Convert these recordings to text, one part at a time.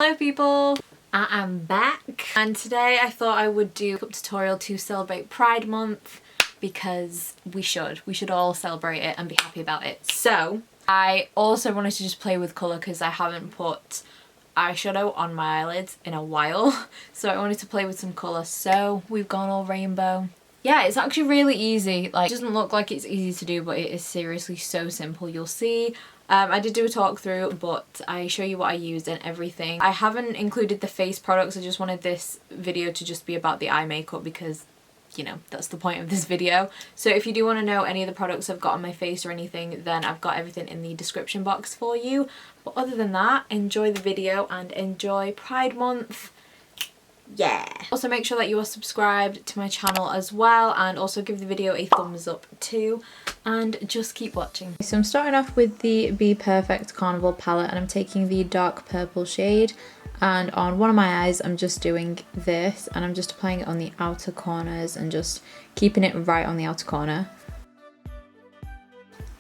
Hello people, I am back and today I thought I would do a tutorial to celebrate Pride Month because we should all celebrate it and be happy about it. So I also wanted to just play with colour because I haven't put eyeshadow on my eyelids in a while, so I wanted to play with some colour, so we've gone all rainbow. Yeah, it's actually really easy. Like, it doesn't look like it's easy to do, but it is seriously so simple. You'll see. I did do a talk through, but I show you what I used and everything. I haven't included the face products. I just wanted this video to just be about the eye makeup because, you know, that's the point of this video. So if you do want to know any of the products I've got on my face or anything, then I've got everything in the description box for you. But other than that, enjoy the video and enjoy Pride Month. Yeah. Also make sure that you are subscribed to my channel as well, and also give the video a thumbs up too, and just keep watching. So I'm starting off with the BPerfect Carnival palette, and I'm taking the dark purple shade, and on one of my eyes I'm just doing this, and I'm just applying it on the outer corners and just keeping it right on the outer corner.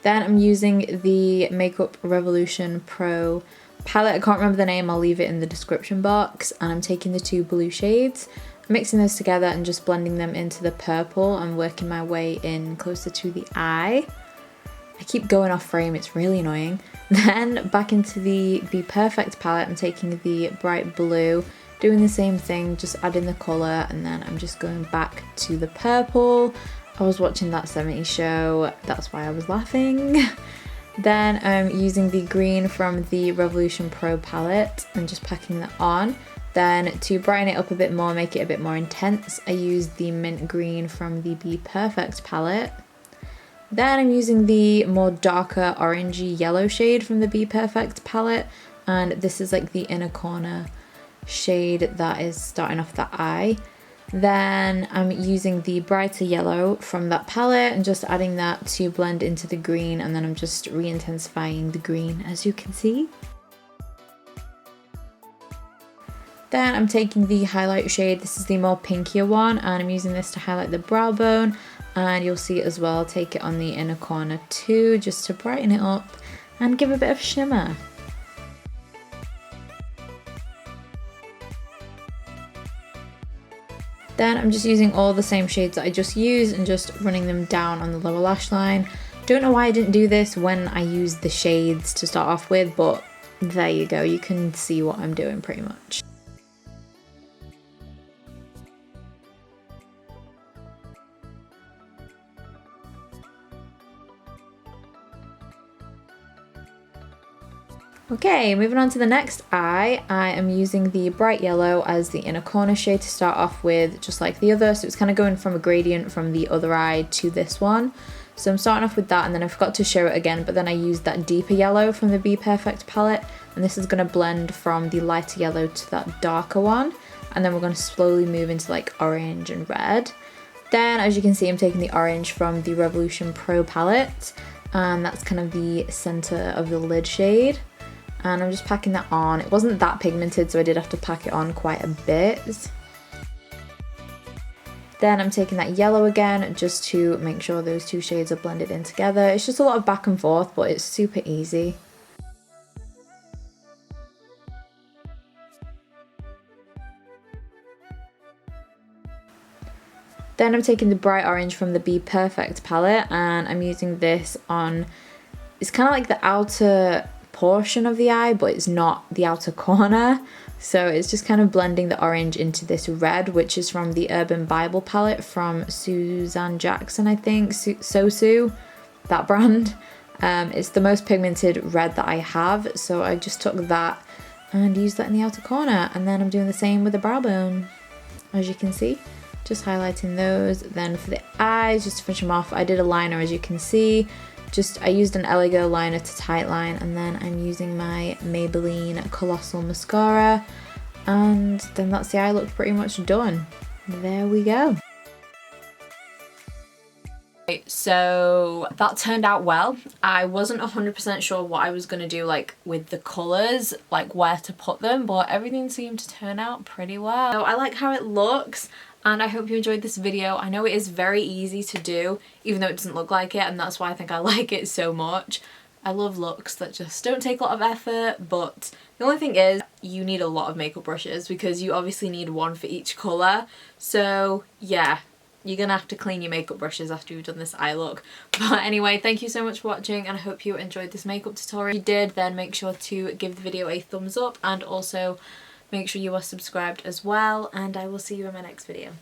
Then I'm using the Makeup Revolution Pro palette. I can't remember the name, I'll leave it in the description box, and I'm taking the two blue shades, mixing those together and just blending them into the purple and working my way in closer to the eye. I keep going off frame, it's really annoying. Then back into the BPerfect palette, I'm taking the bright blue, doing the same thing, just adding the colour, and then I'm just going back to the purple. I was watching that 70s show, that's why I was laughing. Then I'm using the green from the Revolution Pro palette and just packing that on. Then to brighten it up a bit more, make it a bit more intense, I used the mint green from the BPerfect palette. Then I'm using the more darker orangey yellow shade from the BPerfect palette, and this is like the inner corner shade that is starting off the eye. Then I'm using the brighter yellow from that palette and just adding that to blend into the green, and then I'm just re-intensifying the green, as you can see. Then I'm taking the highlight shade, this is the more pinkier one, and I'm using this to highlight the brow bone, and you'll see it as well, take it on the inner corner too, just to brighten it up and give a bit of shimmer. Then I'm just using all the same shades that I just used and just running them down on the lower lash line. Don't know why I didn't do this when I used the shades to start off with, but there you go, you can see what I'm doing pretty much. Okay, moving on to the next eye, I am using the bright yellow as the inner corner shade to start off with, just like the other, so it's kind of going from a gradient from the other eye to this one. So I'm starting off with that, and then I forgot to show it again, but then I used that deeper yellow from the BPerfect palette, and this is going to blend from the lighter yellow to that darker one, and then we're going to slowly move into like orange and red. Then, as you can see, I'm taking the orange from the Revolution Pro palette, and that's kind of the center of the lid shade. And I'm just packing that on. It wasn't that pigmented, so I did have to pack it on quite a bit. Then I'm taking that yellow again, just to make sure those two shades are blended in together. It's just a lot of back and forth, but it's super easy. Then I'm taking the bright orange from the BPerfect palette, and I'm using this on, it's kind of like the outer portion of the eye, but it's not the outer corner, so it's just kind of blending the orange into this red, which is from the Urban Bible palette from Susan Jackson, I think, Sosu, that brand. It's the most pigmented red that I have, so I just took that and used that in the outer corner, and then I'm doing the same with the brow bone, as you can see, just highlighting those. Then for the eyes, just to finish them off, I did a liner, as you can see. I used an Eligo liner to tight line, and then I'm using my Maybelline Colossal mascara, and then that's the eye look pretty much done. There we go. So that turned out well. I wasn't 100% sure what I was going to do like with the colours, like where to put them, but everything seemed to turn out pretty well. So I like how it looks. and I hope you enjoyed this video. I know it is very easy to do, even though it doesn't look like it, and that's why I think I like it so much. I love looks that just don't take a lot of effort, but the only thing is you need a lot of makeup brushes because you obviously need one for each colour. So yeah, you're gonna have to clean your makeup brushes after you've done this eye look. But anyway, thank you so much for watching and I hope you enjoyed this makeup tutorial. If you did, then make sure to give the video a thumbs up and also make sure you are subscribed as well, and I will see you in my next video.